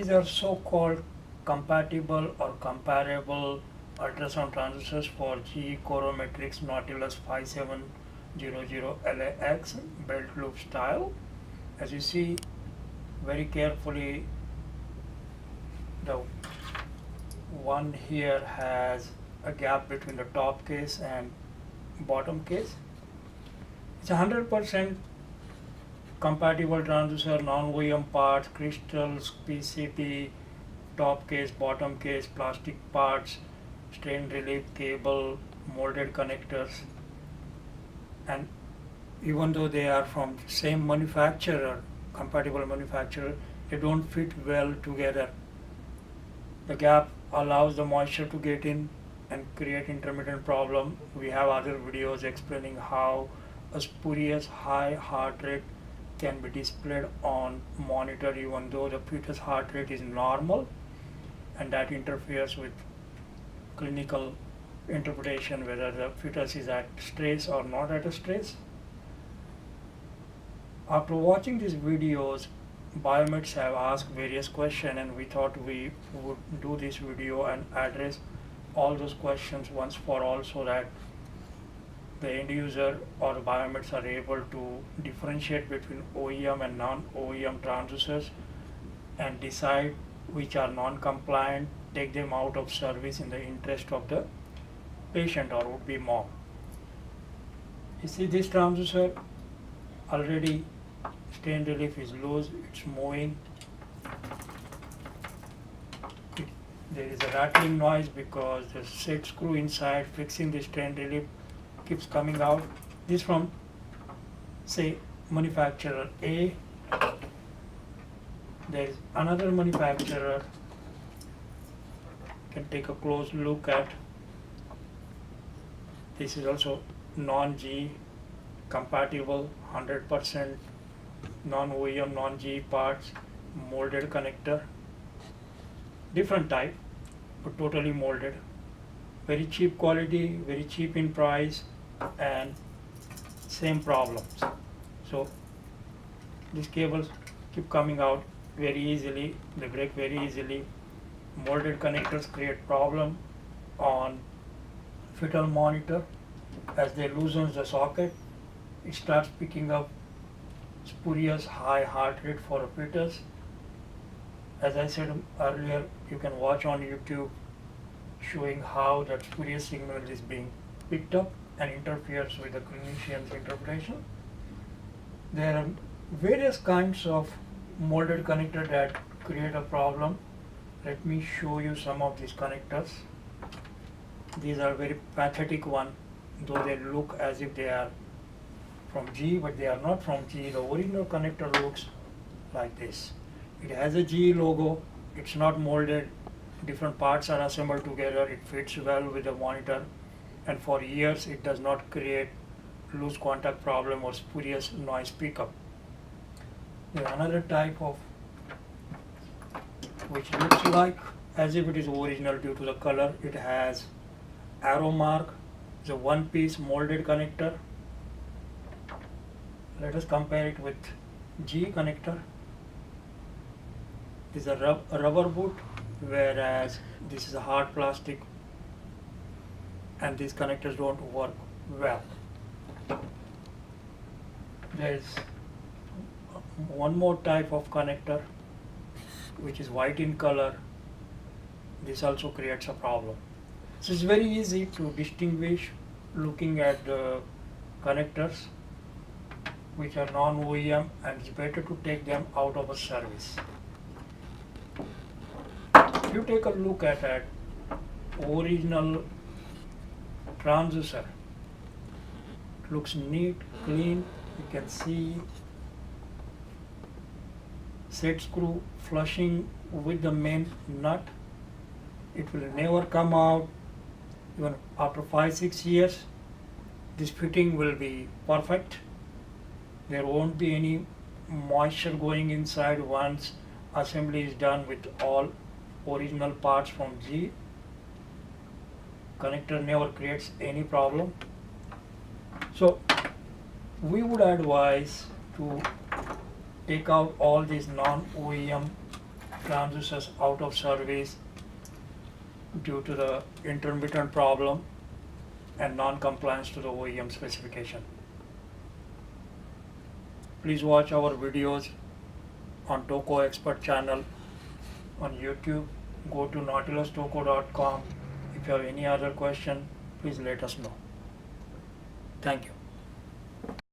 These are so-called compatible or comparable ultrasound transducers for GE Corometrics Nautilus 5700LAX belt loop style. As you see very carefully, the one here has a gap between the top case and bottom case. It's 100% compatible transducer, non-OEM parts, crystals, PCB, top case, bottom case, plastic parts, strain relief cable, molded connectors, and even though they are from same manufacturer, compatible manufacturer, they don't fit well together. The gap allows the moisture to get in and create intermittent problem. We have other videos explaining how a spurious high heart rate can be displayed on monitor even though the fetus heart rate is normal, and that interferes with clinical interpretation whether the fetus is at stress or not at a stress. After watching these videos, biomeds have asked various questions, and we thought we would do this video and address all those questions once for all so that the end user or the biomeds are able to differentiate between OEM and non-OEM transducers and decide which are non-compliant, take them out of service in the interest of the patient or would-be mom. You see this transducer already strain relief is loose, it's moving. There is a rattling noise because the set screw inside fixing the strain relief keeps coming out. This from say manufacturer A. There is another manufacturer. You can take a close look at. This is also non-G compatible, 100% non-OEM, non-G parts, molded connector, different type, but totally molded. Very cheap quality, very cheap in price, and same problems. So these cables keep coming out very easily, they break very easily. Molded connectors create problem on fetal monitor. As they loosen the socket, it starts picking up spurious high heart rate for a fetus. As I said earlier, you can watch on YouTube showing how that spurious signal is being picked up and interferes with the clinician's interpretation. There are various kinds of molded connectors that create a problem. Let me show you some of these connectors. These are very pathetic one, though they look as if they are from G, but they are not from G. The original connector looks like this. It has a G logo, it's not molded, different parts are assembled together, it fits well with the monitor, and for years it does not create loose contact problem or spurious noise pickup. There is another type of which looks like as if it is original due to the color. It has arrow mark, it's a one-piece molded connector. Let us compare it with G connector. This is a rubber boot, whereas this is a hard plastic, and these connectors don't work well. There is one more type of connector which is white in color. This also creates a problem. So it's very easy to distinguish looking at the connectors which are non-OEM, and it's better to take them out of a service. If you take a look at an original transducer, it looks neat, clean. You can see set screw flushing with the main nut. It will never come out. Even after 5-6 years, this fitting will be perfect. There won't be any moisture going inside once assembly is done with all original parts from G. Connector never creates any problem. So we would advise to take out all these non-OEM transducers out of service due to the intermittent problem and non-compliance to the OEM specification. Please watch our videos on Toco Expert channel on YouTube. Go to nautilustoco.com. If you have any other question, please let us know. Thank you.